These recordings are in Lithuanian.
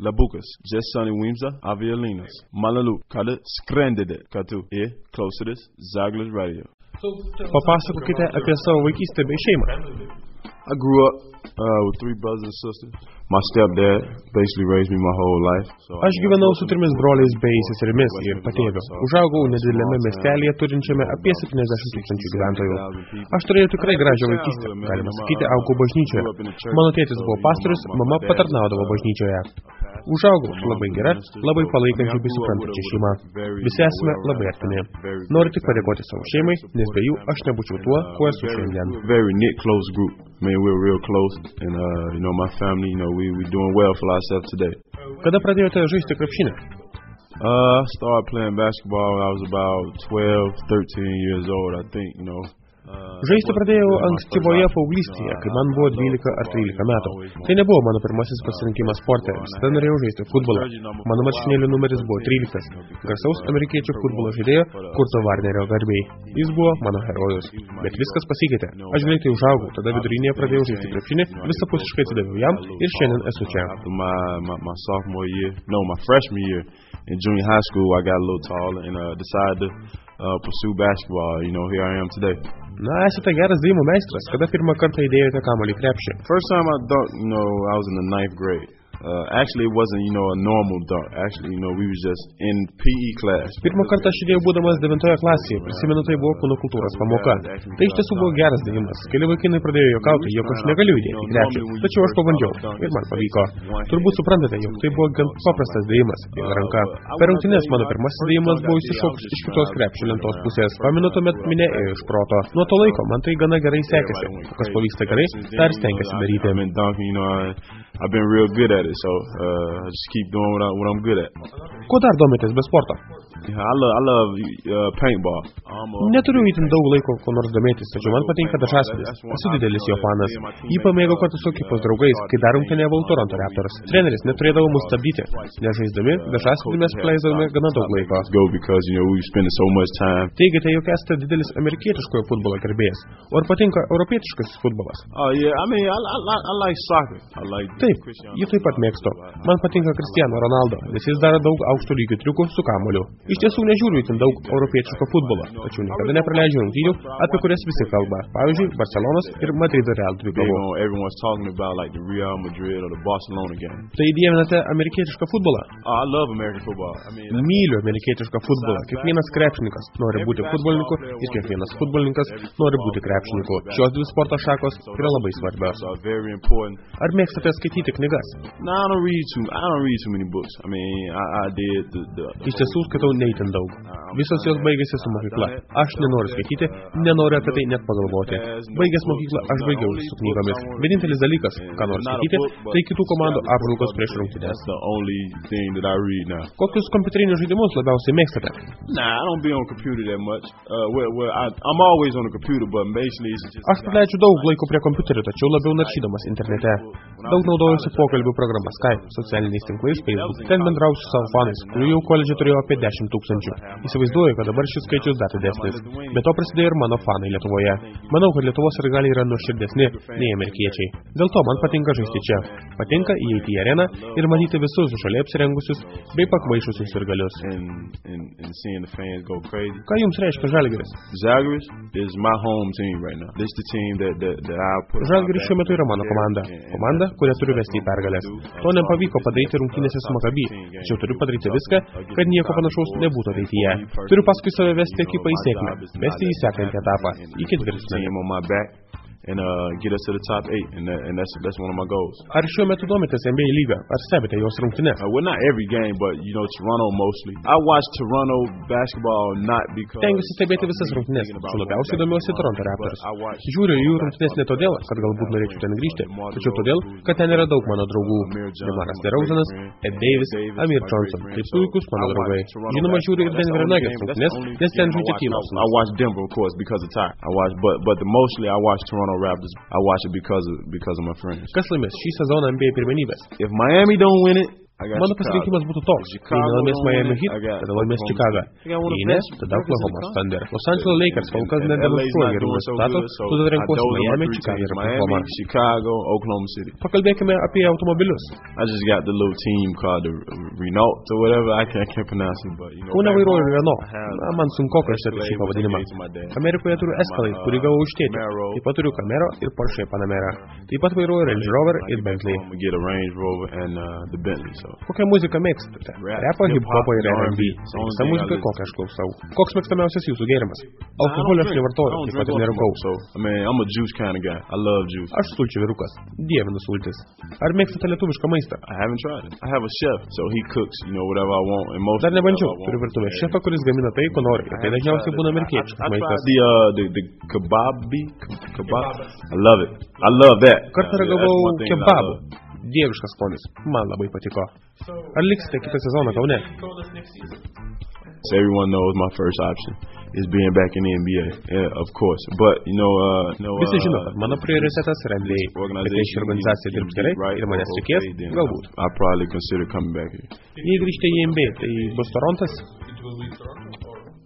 Labukas, Jessani Wimsa, Avialinas, Malalu, Kala, Skrendide, Katu, Klausidis, Zaglis Radio. Papasakokite apie savo vaikystę bei šeimą. I grew up with 3 brothers and sisters. My stepdad basically raised me my whole life. Aš gyvenau su 3 broliais bei seserimis ir patėviu. Užaugau nedidelėme miestelėje turinčiame apie 70 000 gyventojų. Aš turėjau tikrai gražią vaikystę, galima sakyti, augau bažnyčioje. Mano tėtis buvo pastorius, mama patarnaudavo bažnyčioje. Užaugau su labai gera, labai palaikančia bei suprantančia šeima. Visi esame labai artimi. Noriu tik padėkoti savo šeimai, nes be jų aš nebūčiau tuo, kuo esu šiandien. Very knit, close group. Man, we're real close, and my family, we doing well for ourselves today. Kada pradėjote žaisti krepšinį? I started playing basketball when I was about 12, 13 years old, I think, Žaisti pradėjau ankstyvoje paauglystėje, kai man buvo 12 ar 13 metų. Tai nebuvo mano pirmasis pasirinkimas sporte, visada norėjau žaisti futbolą. Mano marškinėlių numeris buvo 13, garsaus amerikiečių futbolo žaidėjo Kurto Warnerio garbei. Jis buvo mano herojus. Bet viskas pasikeitė. Aš greitai užaugau, tada vidurinėje pradėjau žaisti krepšinį, visapusiškai atsidaviau jam ir šiandien esu čia. My sophomore year, my freshman year in junior high school, I got a little taller and decided to pursue basketball. Here I am today. Na, esate geras dėjimų meistras. Kada pirmą kartą įdėjote kamuolį į krepšį? First time I dunked, I was in the 9th grade. Actually, it wasn't, a normal dunk. Actually, we was just in PE class. Pirmą kartą aš įdėjau būdamas 9 klasėje. Prisimenu, tai buvo kūno kultūros pamoka. Tai iš tiesų buvo geras dėjimas. Keli vaikinai pradėjo juokauti, jog aš negaliu įdėti į krepšį. Tačiau aš pabandžiau ir man pavyko. Turbūt suprantate, jog tai buvo gan paprastas dėjimas, viena ranka. Per rungtynes mano pirmasis dėjimas buvo išsišokęs iš kitos krepšio lentos pusės. Pamenu, tuomet minė ėjo iš proto. Nuo to laiko man tai gana gerai sekėsi. Kas pavyksta gerai, tą ir stengiasi daryti. I've been real good at it, so I just keep doing what I'm good at. Kuo dar domitės be sporto? I love paintball. Neturiu itin daug laiko ko nors domėtis, tačiau man patinka dažasvidis. Esu didelis jo fanas. Jį pamėgau kartu su ekipos draugais, kai dar rungtynėvau Toronto Raptors. Treneris neturėdavo mus stabdyti. Nežaisdami, dažasvidį mes praleisdavome gana daug laiko. Teigiate, jog esate didelis amerikietiškojo futbolo gerbėjas. O ar patinka europietiškasis futbolas? I like soccer. Taip, jį taip pat mėgstu. Man patinka Cristiano Ronaldo, nes jis daro daug aukšto lygio triukų su kamuoliu. Iš tiesų nežiūriu itin daug europietiško futbolo, tačiau niekada nepraleidžiu rungtynių, apie kurias visi kalba. Pavyzdžiui, Barcelonos ir Madrido Real dvikovų. Tai dievinate amerikietišką futbolą? Myliu amerikietišką futbolą. Kiekvienas krepšininkas nori būti futbolininku ir kiekvienas futbolininkas nori būti krepšininku. Šios dvi sporto šakos yra labai svarbios. Ar mėgstate skaityti knygas? No, I don't read too many books. I did Iš tiesų skaitau neįtin daug. Visos jos baigėsi su mokykla. Aš nenoriu skaityti, nenoriu apie tai net pagalvoti. Baigęs mokyklą, aš baigiau su knygomis. Vienintelis dalykas, ką noriu skaityti, tai kitų komandų apžvalgos prieš rungtynes. Kokius kompiuterinius žaidimus labiausiai mėgstate? I don't be on computer that much. I'm always on the computer, but basically it's just... Aš praleidžiu daug laiko prie kompiuterio, tačiau labiau naršydamas internete. Daug naudojusi pokalbių programą Skype, socialiniais tinklais Facebook. Ten bendrausiu su savo fanais, kurių jau koledže turėjau apie 10 000. Įsivaizduoju, kad dabar šis skaičius dar didesnis. Be to prasidėjo ir mano fanai Lietuvoje. Manau, kad Lietuvos sirgaliai yra nuoširdesni nei amerikiečiai. Dėl to man patinka žaisti čia. Patinka įeiti į areną ir matyti visus žaliai apsirengusius bei pakvaišusius sirgalius. Ką jums reiškia Žalgiris? Žalgiris is my home team right now. This the team that I put. Žalgiris šiuo metu yra mano komanda. Komanda, kurią turiu vesti į pergalės. To nepavyko padaryti rungtynėse su Maccabi. Tačiau turiu padaryti viską, kad nieko panašaus nebūtų ateityje. Turiu paskui save vesti ekipą į sėkmę, vesti į sekantį etapą, į ketvirtfinalį. And get us to the top 8, and that's one of my goals. Ar šiuo metu domitės NBA lygą? Ar stebite jos rungtynes? Well, not every game, but Toronto mostly. I watch Toronto basketball not because. Tengiuosi stebėti visas rungtynes. Tačiau labiausiai domiuosi Toronto Raptors. Žiūriu jų rungtynes ne todėl, kad galbūt norėčiau ten grįžti, tačiau todėl, kad ten yra daug mano draugų. Demaras DeRozanas, Ed Davis, Amir Johnson. Tai puikus mano draugai. Žinoma, žiūriu ir Denver Nuggets rungtynes, nes ten žaidžia Tylas. I watch Denver, of course, because of Ty. But mostly I watch Toronto Raptors. I watch it because of my friends. Kas laimės šį sezoną NBA pirmenybės? If Miami don't win it, Mano pasirinkimas būtų toks. Jei nelaimės Miami Heat, tada laimės Chicago. Jei ne, tada Oklahoma Thunder. Los Angeles Lakers kol kas nedemonstruoja gerų rezultatų, todėl renkuosi Miami, Chicago ir Oklahoma City. Pakalbėkime apie automobilius. I just got the little team called the Renault or whatever. I can't pronounce it, but you know. Kaune vairuoju Renault. Man sunku ištarti šį pavadinimą. Amerikoje turiu Escalade, kurį gavau iš tėtį. Taip pat turiu Camaro ir Porsche Panamera. Taip pat vairuoju Range Rover ir Bentley. Kokią muziką mėgstate? Repo, hip-hopą ir R&B. Ta muzika, kokią aš klausau. Koks mėgstamiausias jūsų gėrimas? Alkoholio aš nevartoju, taip pat ir nerūkau. Aš sulčių vyrukas. Dievinu sultis. Ar mėgstate lietuvišką maistą? Dar nebandžiau. Turiu virtuvę šefą, kuris gamina tai, ko nori. Ir tai dažniausiai būna amerikiečių maistas. Kartą ragavau kebabų. Dieviškas skonis. Man labai patiko. Ar liksite kitą sezoną Kaune? So everyone knows my first option is being back in the NBA, of course. But, Visi žino, kad mano prioritetas yra NBA. Bet jei ši organizacija dirbs gerai ir manęs reikės, galbūt. I'll probably consider coming back here. Jei grįžti į NBA, tai bus Torontas?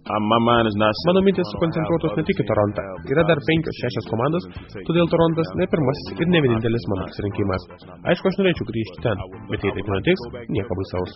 Mano mintis sukoncentruotos ne tik į Torontą. Yra dar 5-6 komandos, todėl Torontas ne pirmasis ir ne vienintelis mano pasirinkimas. Aišku, aš norėčiau grįžti ten, bet jei taip nutiks, nieko baisaus.